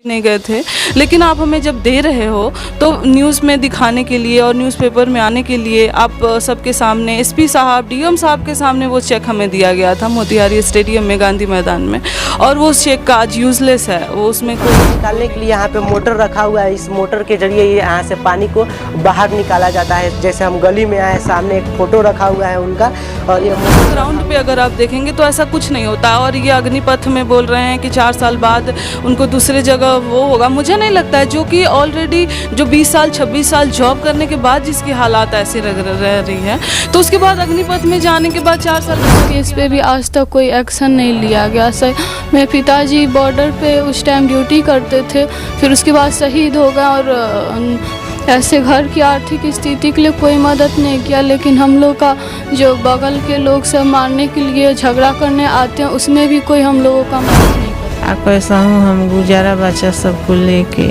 नहीं गए थे, लेकिन आप हमें जब दे रहे हो तो न्यूज़ में दिखाने के लिए और न्यूज़पेपर में आने के लिए आप सबके सामने एसपी साहब, डीएम साहब के सामने वो चेक हमें दिया गया था मोतिहारी स्टेडियम में, गांधी मैदान में, और वो चेक का आज यूज़लेस है। वो उसमें कोई निकालने के लिए यहाँ पे मोटर रखा हुआ है। इस मोटर के जरिए यहाँ से पानी को बाहर निकाला जाता है। जैसे हम गली में आए, सामने एक फोटो रखा हुआ है उनका, और ये ग्राउंड पे अगर आप देखेंगे तो ऐसा कुछ नहीं होता। और ये अग्निपथ में बोल रहे हैं कि 4 साल बाद उनको दूसरी जगह वो होगा। मुझे नहीं लगता है, जो कि ऑलरेडी जो 20 साल 26 साल जॉब करने के बाद जिसकी हालात ऐसी रह रही है, तो उसके बाद अग्निपथ में जाने के बाद 4 साल केस पे भी आज तक कोई एक्शन नहीं लिया गया। सर, मेरे पिताजी बॉर्डर पे उस टाइम ड्यूटी करते थे, फिर उसके बाद शहीद हो गए, और ऐसे घर की आर्थिक स्थिति के लिए कोई मदद नहीं किया। लेकिन हम लोग का जो बगल के लोग सब मारने के लिए झगड़ा करने आते हैं, उसमें भी कोई हम लोगों का मदद नहीं करता। कैसा हूँ हम गुजारा बच्चा सबको लेके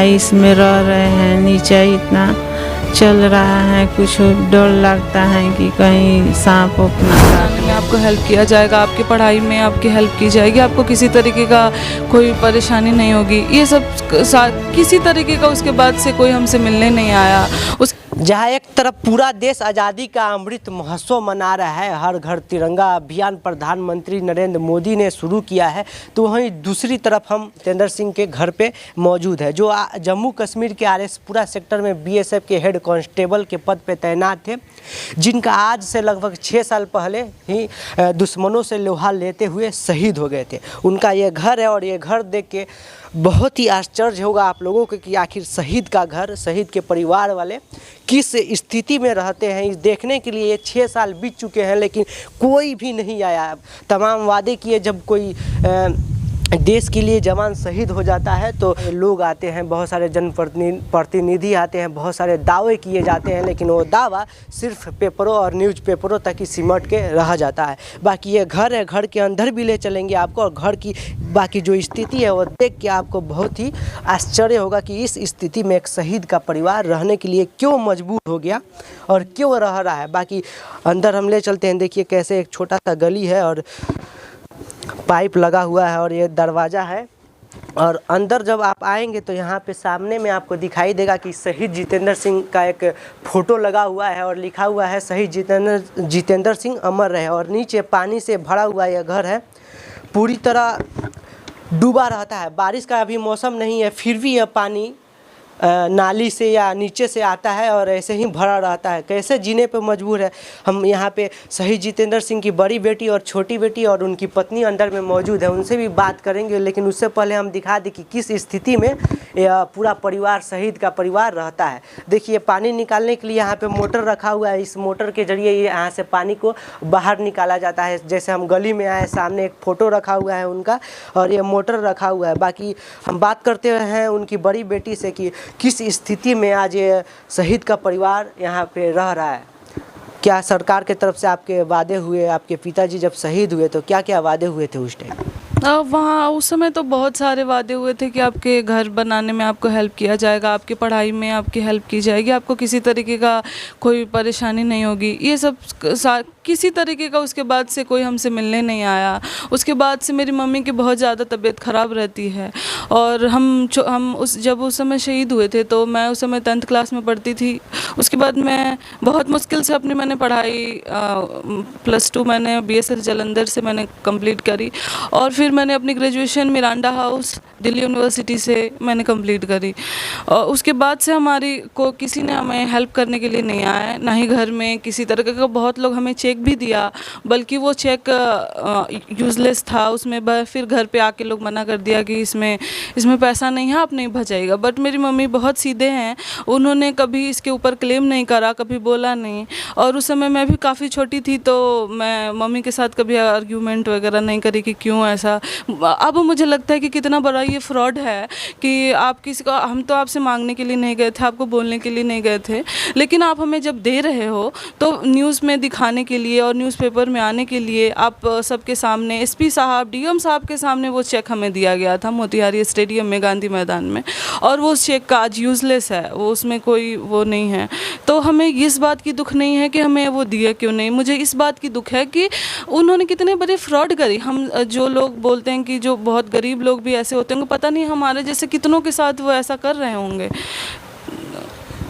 इसमें रह रहे हैं। नीचे इतना चल रहा है, कुछ डर लगता है कि कहीं सांप अपना में आपको हेल्प किया जाएगा, आपकी पढ़ाई में आपकी हेल्प की जाएगी, आपको किसी तरीके का कोई परेशानी नहीं होगी। ये सब किसी तरीके का उसके बाद से कोई हमसे मिलने नहीं आया। जहाँ एक तरफ पूरा देश आज़ादी का अमृत महोत्सव मना रहा है, हर घर तिरंगा अभियान प्रधानमंत्री नरेंद्र मोदी ने शुरू किया है, तो वहीं दूसरी तरफ हम जितेंद्र सिंह के घर पे मौजूद है, जो जम्मू कश्मीर के आरएसपुरा सेक्टर में बीएसएफ के हेड कांस्टेबल के पद पे तैनात थे, जिनका आज से लगभग 6 साल पहले ही दुश्मनों से लोहा लेते हुए शहीद हो गए थे। उनका ये घर है, और ये घर देख के बहुत ही आश्चर्य होगा आप लोगों को कि आखिर शहीद का घर, शहीद के परिवार वाले किस स्थिति में रहते हैं। इस देखने के लिए 6 साल बीत चुके हैं, लेकिन कोई भी नहीं आया। तमाम वादे किए, जब कोई देश के लिए जवान शहीद हो जाता है तो लोग आते हैं, बहुत सारे जनप्रतिनिधि आते हैं, बहुत सारे दावे किए जाते हैं, लेकिन वो दावा सिर्फ पेपरों और न्यूज़पेपरों तक ही सिमट के रह जाता है। बाकी ये घर है, घर के अंदर भी ले चलेंगे आपको, और घर की बाकी जो स्थिति है वो देख के आपको बहुत ही आश्चर्य होगा कि इस स्थिति में एक शहीद का परिवार रहने के लिए क्यों मजबूर हो गया और क्यों रह रहा है। बाकी अंदर हम ले चलते हैं। देखिए कैसे एक छोटा सा गली है और पाइप लगा हुआ है, और ये दरवाज़ा है, और अंदर जब आप आएंगे तो यहाँ पे सामने में आपको दिखाई देगा कि शहीद जितेंद्र सिंह का एक फ़ोटो लगा हुआ है, और लिखा हुआ है शहीद जितेंद्र सिंह अमर रहे। और नीचे पानी से भरा हुआ यह घर है, पूरी तरह डूबा रहता है। बारिश का अभी मौसम नहीं है, फिर भी यह पानी नाली से या नीचे से आता है और ऐसे ही भरा रहता है। कैसे जीने पे मजबूर है। हम यहाँ पे शहीद जितेंद्र सिंह की बड़ी बेटी और छोटी बेटी और उनकी पत्नी अंदर में मौजूद है, उनसे भी बात करेंगे, लेकिन उससे पहले हम दिखा दें कि किस स्थिति में यह पूरा परिवार, शहीद का परिवार रहता है। देखिए पानी निकालने के लिए यहाँ पे मोटर रखा हुआ है। इस मोटर के जरिए यहाँ से पानी को बाहर निकाला जाता है। जैसे हम गली में आए, सामने एक फ़ोटो रखा हुआ है उनका, और ये मोटर रखा हुआ है। बाकी हम बात करते हैं उनकी बड़ी बेटी से कि किस स्थिति में आज ये शहीद का परिवार यहाँ पे रह रहा है। क्या सरकार के तरफ से आपके वादे हुए, आपके पिताजी जब शहीद हुए तो क्या क्या वादे हुए थे उस टाइम? वहाँ उस समय तो बहुत सारे वादे हुए थे कि आपके घर बनाने में आपको हेल्प किया जाएगा, आपकी पढ़ाई में आपकी हेल्प की जाएगी, आपको किसी तरीके का कोई परेशानी नहीं होगी। ये सब किसी तरीके का उसके बाद से कोई हमसे मिलने नहीं आया। उसके बाद से मेरी मम्मी की बहुत ज़्यादा तबीयत ख़राब रहती है, और हम जब उस समय शहीद हुए थे तो मैं उस समय 10th क्लास में पढ़ती थी। उसके बाद मैं बहुत मुश्किल से अपनी मैंने पढ़ाई +2 मैंने BSS जालंधर से मैंने कंप्लीट करी, और फिर मैंने अपनी graduation Miranda house Delhi university से मैंने कंप्लीट करी। और उसके बाद से हमारी को किसी ने हमें हेल्प करने के लिए नहीं आया, ना ही घर में किसी तरह का। बहुत लोग हमें चेक भी दिया, बल्कि वो चेक यूज़लेस था। उसमें फिर घर पे आके लोग मना कर दिया कि इसमें पैसा नहीं है, आप नहीं भजाइएगा। बट मेरी मम्मी बहुत सीधे हैं, उन्होंने कभी इसके ऊपर क्लेम नहीं करा, कभी बोला नहीं। और उस समय मैं भी काफ़ी छोटी थी, तो मैं मम्मी के साथ कभी आर्ग्यूमेंट वगैरह नहीं करी कि क्यों ऐसा। अब मुझे लगता है कि कितना बड़ा ये फ्रॉड है कि आप किसी को, हम तो आपसे मांगने के लिए नहीं गए थे, आपको बोलने के लिए नहीं गए थे, लेकिन आप हमें जब दे रहे हो तो न्यूज़ में दिखाने के लिए और न्यूज़पेपर में आने के लिए आप सबके सामने एसपी साहब, डीएम साहब के सामने वो चेक हमें दिया गया था मोतिहारी स्टेडियम में, गांधी मैदान में, और वो चेक का आज यूज़लेस है, वो उसमें कोई वो नहीं है। तो हमें इस बात की दुख नहीं है कि हमें वो दिया क्यों नहीं, मुझे इस बात की दुख है कि उन्होंने कितने बड़े फ्रॉड करी। हम जो लोग बोलते हैं कि जो बहुत गरीब लोग भी ऐसे होते होंगे, पता नहीं हमारे जैसे कितनों के साथ वो ऐसा कर रहे होंगे।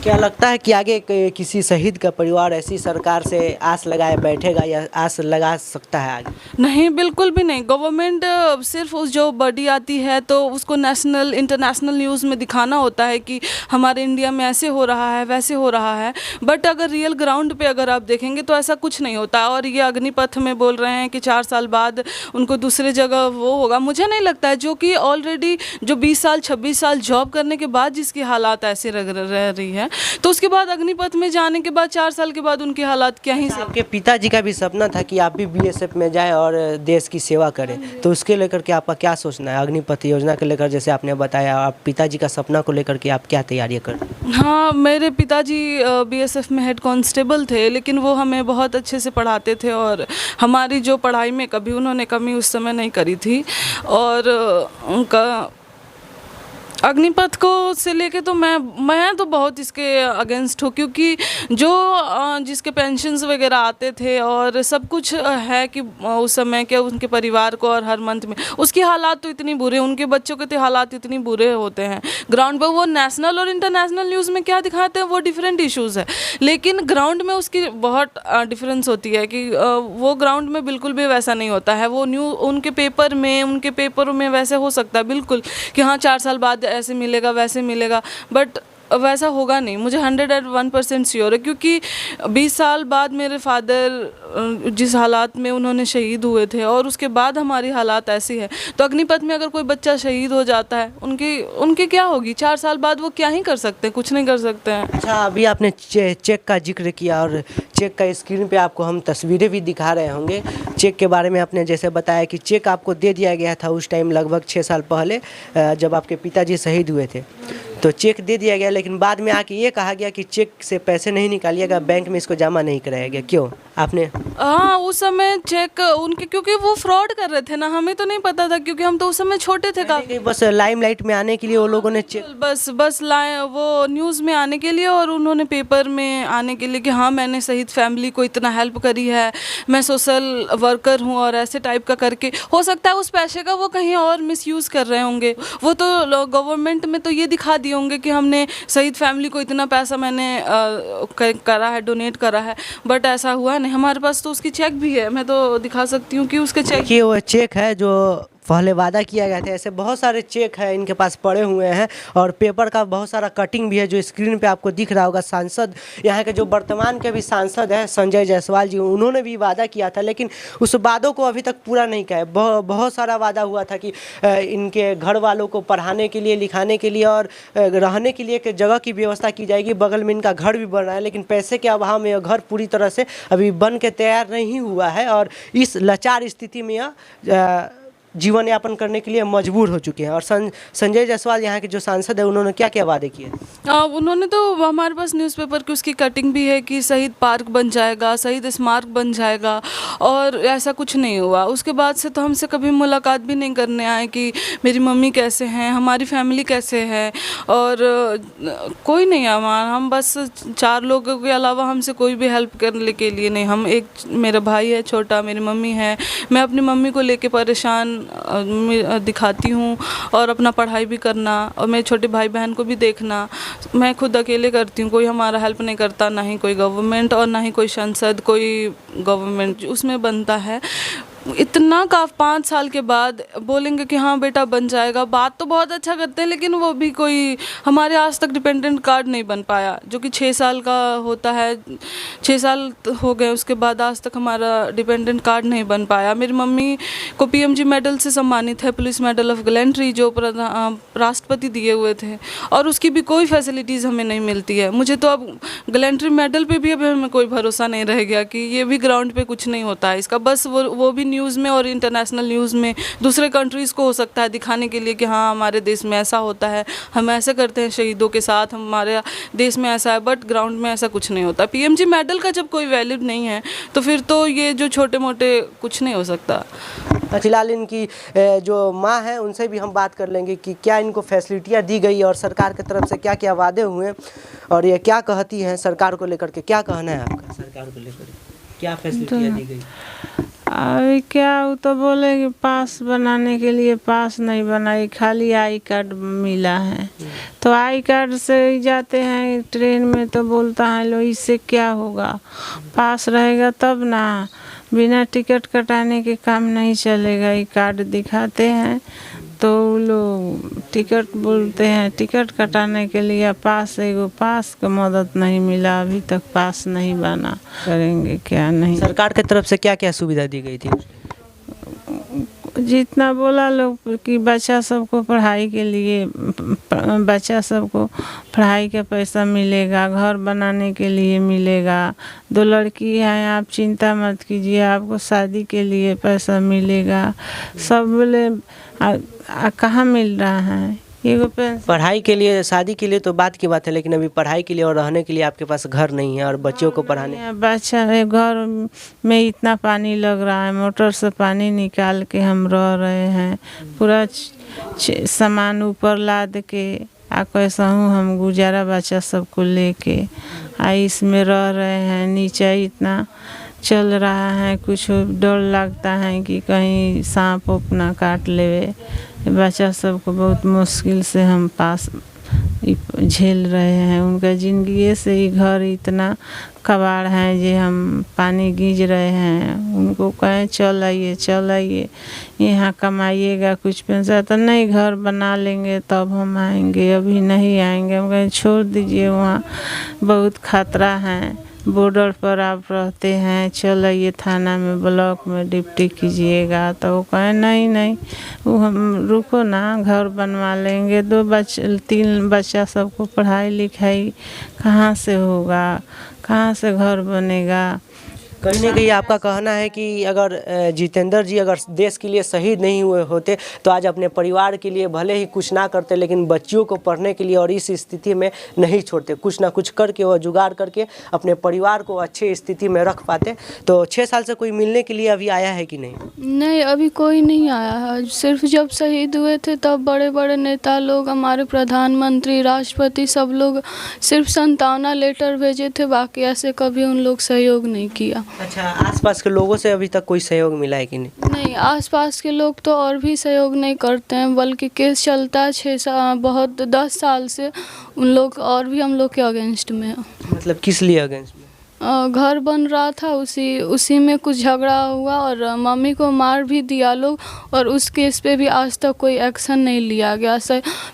क्या लगता है कि आगे किसी शहीद का परिवार ऐसी सरकार से आस लगाए बैठेगा या आस लगा सकता है आगे? नहीं, बिल्कुल भी नहीं। गवर्नमेंट सिर्फ उस जो बॉडी आती है तो उसको नेशनल इंटरनेशनल न्यूज़ में दिखाना होता है कि हमारे इंडिया में ऐसे हो रहा है, वैसे हो रहा है, बट अगर रियल ग्राउंड पे अगर आप देखेंगे तो ऐसा कुछ नहीं होता। और ये अग्निपथ में बोल रहे हैं कि 4 साल बाद उनको दूसरे जगह वो होगा, मुझे नहीं लगता है। जो कि ऑलरेडी जो 20 साल 26 साल जॉब करने के बाद जिसकी हालात ऐसे रह रही है, तो उसके बाद अग्निपथ में जाने के बाद 4 साल के बाद उनकी हालात क्या ही से। आपके पिताजी का भी सपना था कि आप भी बीएसएफ में जाएं और देश की सेवा करें, तो उसके लेकर के आपका क्या सोचना है? अग्निपथ योजना को लेकर जैसे आपने बताया, आप पिताजी का सपना को लेकर के आप क्या तैयारियां कर? हाँ, मेरे पिताजी बीएसएफ में हेड कांस्टेबल थे, लेकिन वो हमें बहुत अच्छे से पढ़ाते थे और हमारी जो पढ़ाई में कभी उन्होंने कमी उस समय नहीं करी थी। और उनका अग्निपथ को से लेके तो मैं तो बहुत इसके अगेंस्ट हूँ, क्योंकि जो जिसके पेंशन्स वगैरह आते थे और सब कुछ है कि उस समय के उनके परिवार को और हर मंथ में उसकी हालात तो इतनी बुरे, उनके बच्चों के तो हालात इतनी बुरे होते हैं। ग्राउंड पर वो नेशनल और इंटरनेशनल न्यूज़ में क्या दिखाते हैं वो डिफरेंट इश्यूज़ है, लेकिन ग्राउंड में उसकी बहुत डिफरेंस होती है कि वो ग्राउंड में बिल्कुल भी वैसा नहीं होता है। वो उनके पेपरों में वैसे हो सकता है बिल्कुल कि हाँ 4 साल बाद ऐसे मिलेगा वैसे मिलेगा, बट वैसा होगा नहीं। मुझे 101% श्योर है, क्योंकि 20 साल बाद मेरे फादर जिस हालात में उन्होंने शहीद हुए थे और उसके बाद हमारी हालात ऐसी है, तो अग्निपथ में अगर कोई बच्चा शहीद हो जाता है उनकी क्या होगी? 4 साल बाद वो क्या ही कर सकते हैं? कुछ नहीं कर सकते हैं। अच्छा, अभी आपने चेक का जिक्र किया और चेक का स्क्रीन पे आपको हम तस्वीरें भी दिखा रहे होंगे। चेक के बारे में आपने जैसे बताया कि चेक आपको दे दिया गया था उस टाइम लगभग 6 साल पहले, जब आपके पिताजी शहीद हुए थे, तो चेक दे दिया गया, लेकिन बाद में आके ये कहा गया कि चेक से पैसे नहीं निकालिएगा, बैंक में इसको जमा नहीं कराया गया। क्यों आपने? हाँ, उस समय चेक उनके, क्योंकि वो फ्रॉड कर रहे थे ना, हमें तो नहीं पता था, क्योंकि हम तो उस समय छोटे थे काफी। बस लाइमलाइट में आने के लिए वो लोगों ने चेक, बस वो न्यूज़ में आने के लिए और उन्होंने पेपर में आने के लिए कि हाँ मैंने शहीद फैमिली को इतना हेल्प करी है, मैं सोशल वर्कर हूँ, और ऐसे टाइप का करके हो सकता है उस पैसे का वो कहीं और मिसयूज़ कर रहे होंगे। वो तो गवर्नमेंट में तो ये दिखा दिए होंगे कि हमने शहीद फैमिली को इतना पैसा मैंने करा है, डोनेट करा है, बट ऐसा हुआ नहीं। हमारे पास तो उसकी चेक भी है, मैं तो दिखा सकती हूँ कि उसके चेक, देखिए वो चेक है जो पहले वादा किया गया था। ऐसे बहुत सारे चेक हैं इनके पास पड़े हुए हैं, और पेपर का बहुत सारा कटिंग भी है जो स्क्रीन पे आपको दिख रहा होगा। सांसद यहाँ के जो वर्तमान के भी सांसद हैं संजय जायसवाल जी, उन्होंने भी वादा किया था, लेकिन उस वादों को अभी तक पूरा नहीं किया है। बहुत सारा वादा हुआ था कि इनके घर वालों को पढ़ाने के लिए, लिखाने के लिए और रहने के लिए एक जगह की व्यवस्था की जाएगी। बगल में इनका घर भी बन रहा है, लेकिन पैसे के अभाव में यह घर पूरी तरह से अभी बन के तैयार नहीं हुआ है, और इस लाचार स्थिति में यह जीवन यापन करने के लिए मजबूर हो चुके हैं। और संजय जायसवाल यहाँ के जो सांसद है, उन्होंने क्या क्या वादे किए? उन्होंने तो हमारे पास न्यूज़पेपर की उसकी कटिंग भी है कि शहीद पार्क बन जाएगा, शहीद स्मारक बन जाएगा, और ऐसा कुछ नहीं हुआ। उसके बाद से तो हमसे कभी मुलाकात भी नहीं करने आए कि मेरी मम्मी कैसे हैं, हमारी फैमिली कैसे है, और कोई नहीं हमारा, हम बस 4 लोगों के अलावा हमसे कोई भी हेल्प करने के लिए नहीं। हम एक, मेरा भाई है छोटा, मेरी मम्मी है, मैं अपनी मम्मी को लेके परेशान दिखाती हूँ, और अपना पढ़ाई भी करना और मेरे छोटे भाई बहन को भी देखना मैं खुद अकेले करती हूँ। कोई हमारा हेल्प नहीं करता, ना ही कोई गवर्नमेंट और ना ही कोई संसद, कोई गवर्नमेंट उसमें बनता है। इतना का 5 साल के बाद बोलेंगे कि हाँ बेटा बन जाएगा, बात तो बहुत अच्छा करते हैं, लेकिन वो भी कोई हमारे आज तक डिपेंडेंट कार्ड नहीं बन पाया, जो कि 6 साल का होता है। 6 साल हो गए, उसके बाद आज तक हमारा डिपेंडेंट कार्ड नहीं बन पाया। मेरी मम्मी को पीएमजी मेडल से सम्मानित है, पुलिस मेडल ऑफ गैलेंट्री, जो राष्ट्रपति दिए हुए थे, और उसकी भी कोई फैसिलिटीज़ हमें नहीं मिलती है। मुझे तो अब गैलेंट्री मेडल पे भी अब हमें कोई भरोसा नहीं रह गया कि ये भी ग्राउंड पे कुछ नहीं होता है इसका, बस वो भी न्यूज़ न्यूज़ में और इंटरनेशनल न्यूज़ में दूसरे कंट्रीज़ को हो सकता है दिखाने के लिए कि हाँ हमारे देश में ऐसा होता है, हम ऐसे करते हैं शहीदों के साथ, हमारे देश में ऐसा है, बट ग्राउंड में ऐसा कुछ नहीं होता। पीएमजी मेडल का जब कोई वैल्यू नहीं है तो फिर तो ये जो छोटे मोटे कुछ नहीं हो सकता। फिलहाल इनकी जो माँ हैं उनसे भी हम बात कर लेंगे कि क्या इनको फैसिलिटियाँ दी गई और सरकार की तरफ से क्या क्या वादे हुए और ये क्या कहती हैं सरकार को लेकर के। क्या कहना है आपका सरकार को लेकर, क्या फैसिलिटियाँ दी गई? अभी क्या वो तो बोले कि पास बनाने के लिए पास नहीं बनाई, खाली आई कार्ड मिला है। तो आई कार्ड से जाते हैं ट्रेन में तो बोलता है लो इससे क्या होगा, पास रहेगा तब ना, बिना टिकट कटाने के काम नहीं चलेगा। ये कार्ड दिखाते हैं तो लोग टिकट बोलते हैं, टिकट कटाने के लिए पास, एगो पास का मदद नहीं मिला अभी तक, पास नहीं बना, करेंगे क्या नहीं। सरकार की तरफ से क्या क्या सुविधा दी गई थी? जितना बोला लोग कि बच्चा सबको पढ़ाई के लिए, बच्चा सबको पढ़ाई का पैसा मिलेगा, घर बनाने के लिए मिलेगा, 2 लड़की हैं आप चिंता मत कीजिए आपको शादी के लिए पैसा मिलेगा। सब बोले कहाँ मिल रहा है एगो पेंशन। पढ़ाई के लिए, शादी के लिए तो बात की बात है, लेकिन अभी पढ़ाई के लिए और रहने के लिए आपके पास घर नहीं है और बच्चों को पढ़ाने। बच्चा घर में इतना पानी लग रहा है, मोटर से पानी निकाल के हम रह रहे हैं, पूरा सामान ऊपर लाद के आ कैसा हूँ हम गुजारा बच्चा सबको लेके इसमें रह रहे हैं। नीचे इतना चल रहा है, कुछ डर लगता है कि कहीं सांप अपना काट लेवे। बच्चा सबको बहुत मुश्किल से हम पास झेल रहे हैं, उनका ज़िंदगी से ही घर इतना कबाड़ है जे हम पानी गीज रहे हैं। उनको कहें चल आइए यहाँ कमाइएगा कुछ पैसा, तो नहीं घर बना लेंगे तब हम आएंगे, अभी नहीं आएंगे। हम कहें छोड़ दीजिए, वहाँ बहुत खतरा है, बॉर्डर पर आप रहते हैं, चल आइए थाना में ब्लॉक में ड्यूटी कीजिएगा। तो वो कहें नहीं वो हम रुको ना, घर बनवा लेंगे, 3 बच्चा सबको पढ़ाई लिखाई कहाँ से होगा, कहाँ से घर बनेगा। कहीं ना कहीं आपका कहना है कि अगर जितेंद्र जी अगर देश के लिए शहीद नहीं हुए होते तो आज अपने परिवार के लिए भले ही कुछ ना करते, लेकिन बच्चियों को पढ़ने के लिए और इस स्थिति में नहीं छोड़ते, कुछ ना कुछ करके वो जुगाड़ करके अपने परिवार को अच्छे स्थिति में रख पाते। तो 6 साल से कोई मिलने के लिए अभी आया है कि नहीं? नहीं, अभी कोई नहीं आया है। सिर्फ जब शहीद हुए थे तब बड़े बड़े नेता लोग, हमारे प्रधानमंत्री, राष्ट्रपति, सब लोग सिर्फ सांत्वना लेटर भेजे थे, बाकी ऐसे कभी उन लोग सहयोग नहीं किया। अच्छा, आसपास के लोगों से अभी तक कोई सहयोग मिला है कि नहीं? नहीं, आसपास के लोग तो और भी सहयोग नहीं करते हैं, बल्कि केस चलता है 10 साल से, उन लोग और भी हम लोग के अगेंस्ट में है। मतलब किस लिए अगेंस्ट में? घर बन रहा था, उसी में कुछ झगड़ा हुआ और मम्मी को मार भी दिया लोग, और उस केस पे भी आज तक कोई एक्शन नहीं लिया गया।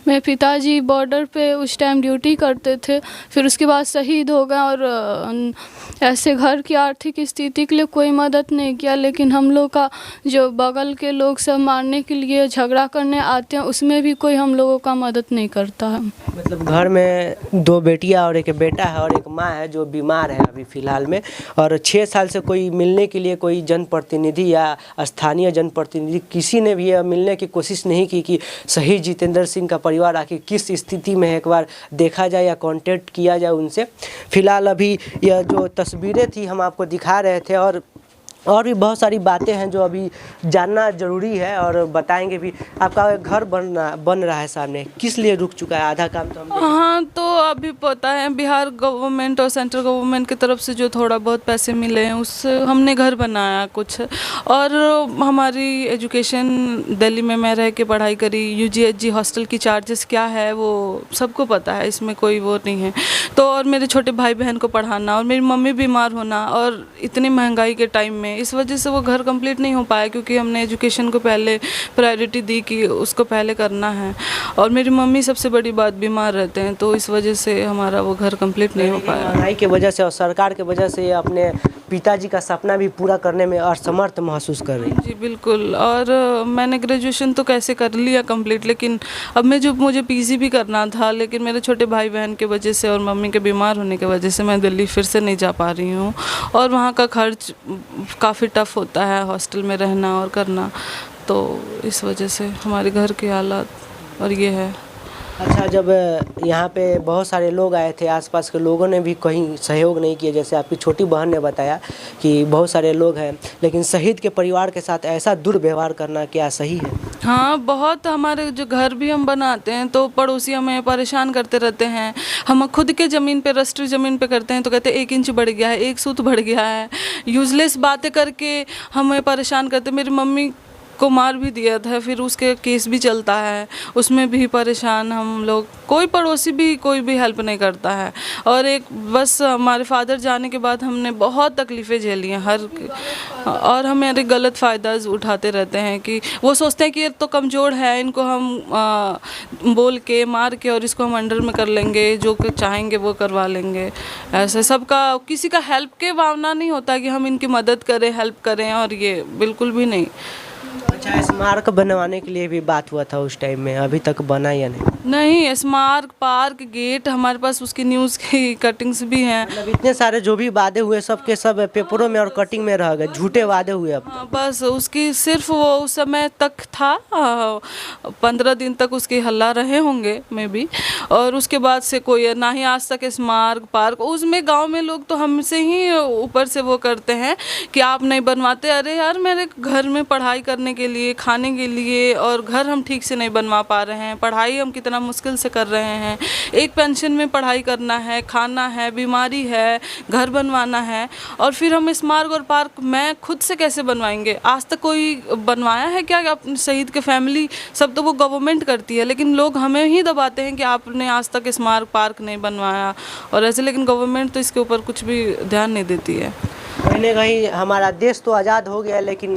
मेरे पिताजी बॉर्डर पे उस टाइम ड्यूटी करते थे, फिर उसके बाद शहीद हो गए और ऐसे घर की आर्थिक स्थिति के लिए कोई मदद नहीं किया। लेकिन हम लोग का जो बगल के लोग सब मारने के लिए झगड़ा करने आते हैं, उसमें भी कोई हम लोगों का मदद नहीं करता है। मतलब घर में 2 बेटियां और एक बेटा है और एक माँ है जो बीमार है अभी फ़िलहाल में, और 6 साल से कोई मिलने के लिए कोई जनप्रतिनिधि या स्थानीय जनप्रतिनिधि किसी ने भी मिलने की कोशिश नहीं की कि शहीद जितेंद्र सिंह का परिवार आखिर किस स्थिति में है, एक बार देखा जाए या कांटेक्ट किया जाए उनसे। फ़िलहाल अभी यह जो तस्वीरें थी हम आपको दिखा रहे थे, और भी बहुत सारी बातें हैं जो अभी जानना ज़रूरी है और बताएंगे भी। आपका घर बन रहा है सामने, किस लिए रुक चुका है? आधा काम तो हम हाँ, तो अभी पता है बिहार गवर्नमेंट और सेंट्रल गवर्नमेंट की तरफ से जो थोड़ा बहुत पैसे मिले हैं उससे हमने घर बनाया कुछ, और हमारी एजुकेशन दिल्ली में मैं रह के पढ़ाई करी। UGHG हॉस्टल की चार्जेस क्या है वो सबको पता है, इसमें कोई वो नहीं है। तो और मेरे छोटे भाई बहन को पढ़ाना और मेरी मम्मी बीमार होना, और इतनी महंगाई के टाइम में इस वजह से वो घर कंप्लीट नहीं हो पाया, क्योंकि हमने एजुकेशन को पहले प्रायोरिटी दी कि उसको पहले करना है। और मेरी मम्मी सबसे बड़ी बात बीमार रहते हैं, तो इस वजह से हमारा वो घर कंप्लीट नहीं हो पाया। महंगाई की वजह से और सरकार की वजह से अपने पिताजी का सपना भी पूरा करने में असमर्थ महसूस कर रही हैं। जी बिल्कुल। और मैंने ग्रेजुएशन तो कैसे कर लिया कंप्लीट, लेकिन अब मुझे पीजी भी करना था, लेकिन मेरे छोटे भाई बहन के वजह से और मम्मी के बीमार होने की वजह से मैं दिल्ली फिर से नहीं जा पा रही हूँ। और वहाँ का खर्च काफ़ी टफ होता है, हॉस्टल में रहना और करना, तो इस वजह से हमारे घर के हालात और ये है। अच्छा, जब यहाँ पे बहुत सारे लोग आए थे, आसपास के लोगों ने भी कहीं सहयोग नहीं किया, जैसे आपकी छोटी बहन ने बताया कि बहुत सारे लोग हैं, लेकिन शहीद के परिवार के साथ ऐसा दुर्व्यवहार करना क्या सही है? हाँ बहुत। हमारे जो घर भी हम बनाते हैं तो पड़ोसी हमें परेशान करते रहते हैं। हम खुद के ज़मीन पे, रजिस्ट्री ज़मीन पे करते हैं तो कहते हैं 1 इंच बढ़ गया है, 1 सूत बढ़ गया है, यूजलेस बातें करके हमें परेशान करते। मेरी मम्मी को मार भी दिया था, फिर उसके केस भी चलता है, उसमें भी परेशान हम लोग। कोई पड़ोसी भी कोई भी हेल्प नहीं करता है। और एक बस हमारे फादर जाने के बाद हमने बहुत तकलीफ़ें झेली हैं और हमारे गलत फ़ायदा उठाते रहते हैं कि वो सोचते हैं कि ये तो कमज़ोर है, इनको हम बोल के मार के और इसको हम अंडर में कर लेंगे, जो चाहेंगे वो करवा लेंगे। ऐसे सबका किसी का हेल्प के भावना नहीं होता कि हम इनकी मदद करें, हेल्प करें, और ये बिल्कुल भी नहीं। अच्छा, स्मारक बनवाने के लिए भी बात हुआ था उस टाइम में, अभी तक बना या नहीं? नहीं, स्मारक, पार्क, गेट, हमारे पास उसकी न्यूज़ की कटिंग्स भी हैं। मतलब इतने सारे जो भी वादे हुए सब के सब पेपरों में और कटिंग में रह गए, झूठे वादे हुए अब। हाँ बस उसकी सिर्फ वो उस समय तक था, 15 दिन तक उसके हल्ला रहे होंगे मे बी, और उसके बाद से कोई ना ही आज तक स्मारक, पार्क। उसमें गांव में लोग तो हमसे ही ऊपर से वो करते हैं कि आप नहीं बनवाते। अरे यार, मेरे घर में पढ़ाई करने के लिए, खाने के लिए, और घर हम ठीक से नहीं बनवा पा रहे हैं, पढ़ाई हम कितना मुश्किल से कर रहे हैं, एक पेंशन में पढ़ाई करना है, खाना है, बीमारी है, घर बनवाना है, और फिर हम स्मारक और पार्क मैं खुद से कैसे बनवाएंगे? आज तक कोई बनवाया है क्या? अपने शहीद के फैमिली सब तो वो गवर्नमेंट करती है, लेकिन लोग हमें ही दबाते हैं कि आपने आज तक स्मारक, पार्क नहीं बनवाया और ऐसे, लेकिन गवर्नमेंट तो इसके ऊपर कुछ भी ध्यान नहीं देती है। कहीं ना कहीं हमारा देश तो आज़ाद हो गया, लेकिन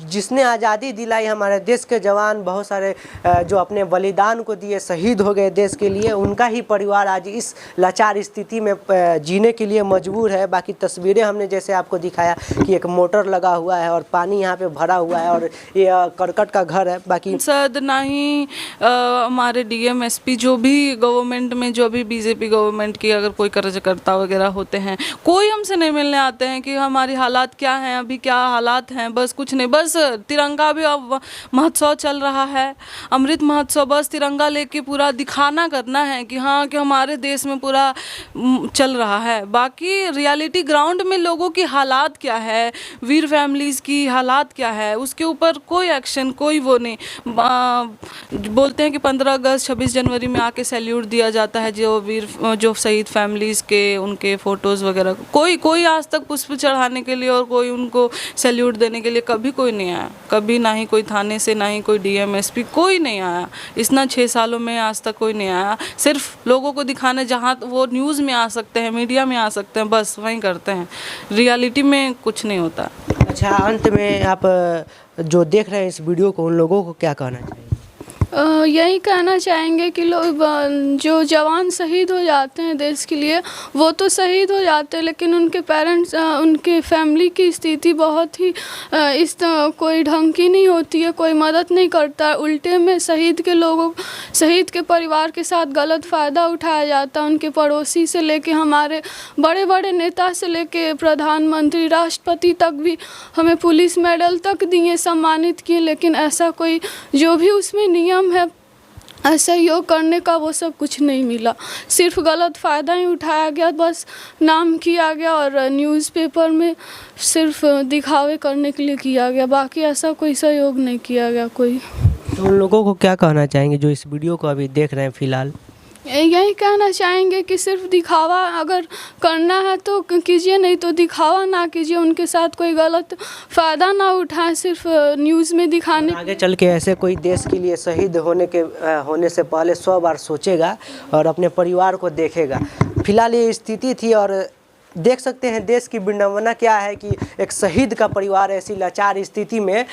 जिसने आज़ादी दिलाई, हमारे देश के जवान बहुत सारे जो अपने बलिदान को दिए, शहीद हो गए देश के लिए, उनका ही परिवार आज इस लाचार स्थिति में जीने के लिए मजबूर है। बाकी तस्वीरें हमने जैसे आपको दिखाया कि एक मोटर लगा हुआ है और पानी यहाँ पे भरा हुआ है और ये करकट का घर है। बाकी सद ना ही हमारे डीएम एसपी जो भी गवर्नमेंट में, जो भी बीजेपी गवर्नमेंट की अगर कोई कार्यकर्ता वगैरह होते हैं, कोई हमसे नहीं मिलने आते हैं कि हमारी हालात क्या हैं, अभी क्या हालात हैं। बस कुछ नहीं, बस तिरंगा भी अब महोत्सव चल रहा है, अमृत महोत्सव, बस तिरंगा लेके पूरा दिखाना करना है कि हाँ कि हमारे देश में पूरा चल रहा है। बाकी रियलिटी ग्राउंड में लोगों की हालात क्या है, वीर फैमिलीज़ की हालात क्या है, उसके ऊपर कोई एक्शन, कोई वो नहीं। बोलते हैं कि 15 अगस्त 26 जनवरी में आके सैल्यूट दिया जाता है जो शहीद फैमिलीज़ के, उनके फ़ोटोज़ वगैरह, कोई आज तक पुष्प चढ़ाने के लिए और कोई उनको सैल्यूट देने के लिए कभी कोई नहीं आया। कभी ना ही कोई थाने से, ना ही कोई डीएम एसपी, कोई नहीं आया। इतना 6 सालों में आज तक कोई नहीं आया। सिर्फ लोगों को दिखाने जहाँ वो न्यूज़ में आ सकते हैं, मीडिया में आ सकते हैं, बस वहीं करते हैं, रियलिटी में कुछ नहीं होता। अच्छा, अंत में आप जो देख रहे हैं इस वीडियो को, उन लोगों को क्या कहना चाहिए? यही कहना चाहेंगे कि लोग जो जवान शहीद हो जाते हैं देश के लिए, वो तो शहीद हो जाते हैं, लेकिन उनके पेरेंट्स, उनके फैमिली की स्थिति बहुत ही कोई ढंग की नहीं होती है, कोई मदद नहीं करता है। उल्टे में शहीद के परिवार के साथ गलत फ़ायदा उठाया जाता है। उनके पड़ोसी से लेके हमारे बड़े बड़े नेता से लेके प्रधानमंत्री, राष्ट्रपति तक भी हमें पुलिस मेडल तक दिए, सम्मानित किए, लेकिन ऐसा कोई जो भी उसमें नियम है असहयोग करने का, वो सब कुछ नहीं मिला। सिर्फ गलत फ़ायदा ही उठाया गया, बस नाम किया गया और न्यूज़पेपर में सिर्फ दिखावे करने के लिए किया गया, बाकी ऐसा कोई सहयोग नहीं किया गया कोई। तो उन लोगों को क्या कहना चाहेंगे जो इस वीडियो को अभी देख रहे हैं फिलहाल? यही कहना चाहेंगे कि सिर्फ दिखावा अगर करना है तो कीजिए, नहीं तो दिखावा ना कीजिए, उनके साथ कोई गलत फ़ायदा ना उठाएं, सिर्फ न्यूज़ में दिखाने। आगे चल के ऐसे कोई देश के लिए शहीद होने से पहले 100 बार सोचेगा और अपने परिवार को देखेगा। फिलहाल ये स्थिति थी और देख सकते हैं देश की विडंबना क्या है कि एक शहीद का परिवार ऐसी लाचार स्थिति में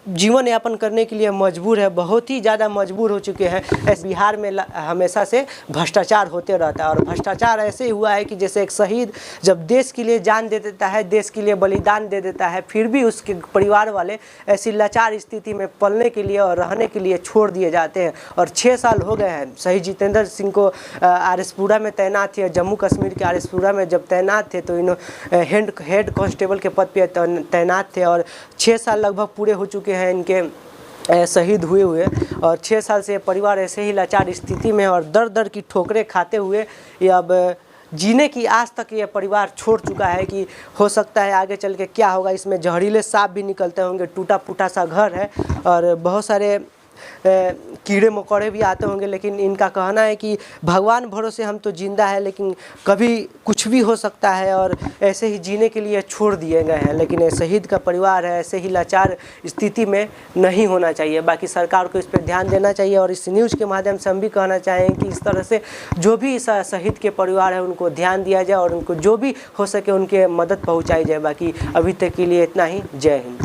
जीवन यापन करने के लिए मजबूर है, बहुत ही ज़्यादा मजबूर हो चुके हैं। बिहार में हमेशा से भ्रष्टाचार होते रहता है और भ्रष्टाचार ऐसे हुआ है कि जैसे एक शहीद जब देश के लिए जान दे देता है, देश के लिए बलिदान दे देता है, फिर भी उसके परिवार वाले ऐसी लाचार स्थिति में पलने के लिए और रहने के लिए छोड़ दिए जाते हैं। और 6 साल हो गए हैं शहीद जितेंद्र सिंह को आरएसपुरा में तैनात थे। जम्मू कश्मीर के आरएसपुरा में जब तैनात थे तो इन्होंने हेड कांस्टेबल के पद पर तैनात थे और 6 साल लगभग पूरे हो चुके हैं इनके शहीद हुए और 6 साल से परिवार ऐसे ही लाचार स्थिति में और दर दर की ठोकरें खाते हुए ये अब जीने की आस तक ये परिवार छोड़ चुका है कि हो सकता है आगे चल के क्या होगा। इसमें जहरीले सांप भी निकलते होंगे, टूटा फूटा सा घर है और बहुत सारे कीड़े मकोड़े भी आते होंगे, लेकिन इनका कहना है कि भगवान भरोसे हम तो जिंदा है, लेकिन कभी कुछ भी हो सकता है और ऐसे ही जीने के लिए छोड़ दिए गए हैं। लेकिन ये शहीद का परिवार है, ऐसे ही लाचार स्थिति में नहीं होना चाहिए। बाकी सरकार को इस पर ध्यान देना चाहिए और इस न्यूज़ के माध्यम से हम भी कहना चाहेंगे कि इस तरह से जो भी शहीद के परिवार है उनको ध्यान दिया जाए और उनको जो भी हो सके उनके मदद पहुँचाई जाए। बाकी अभी तक के लिए इतना ही। जय हिंद।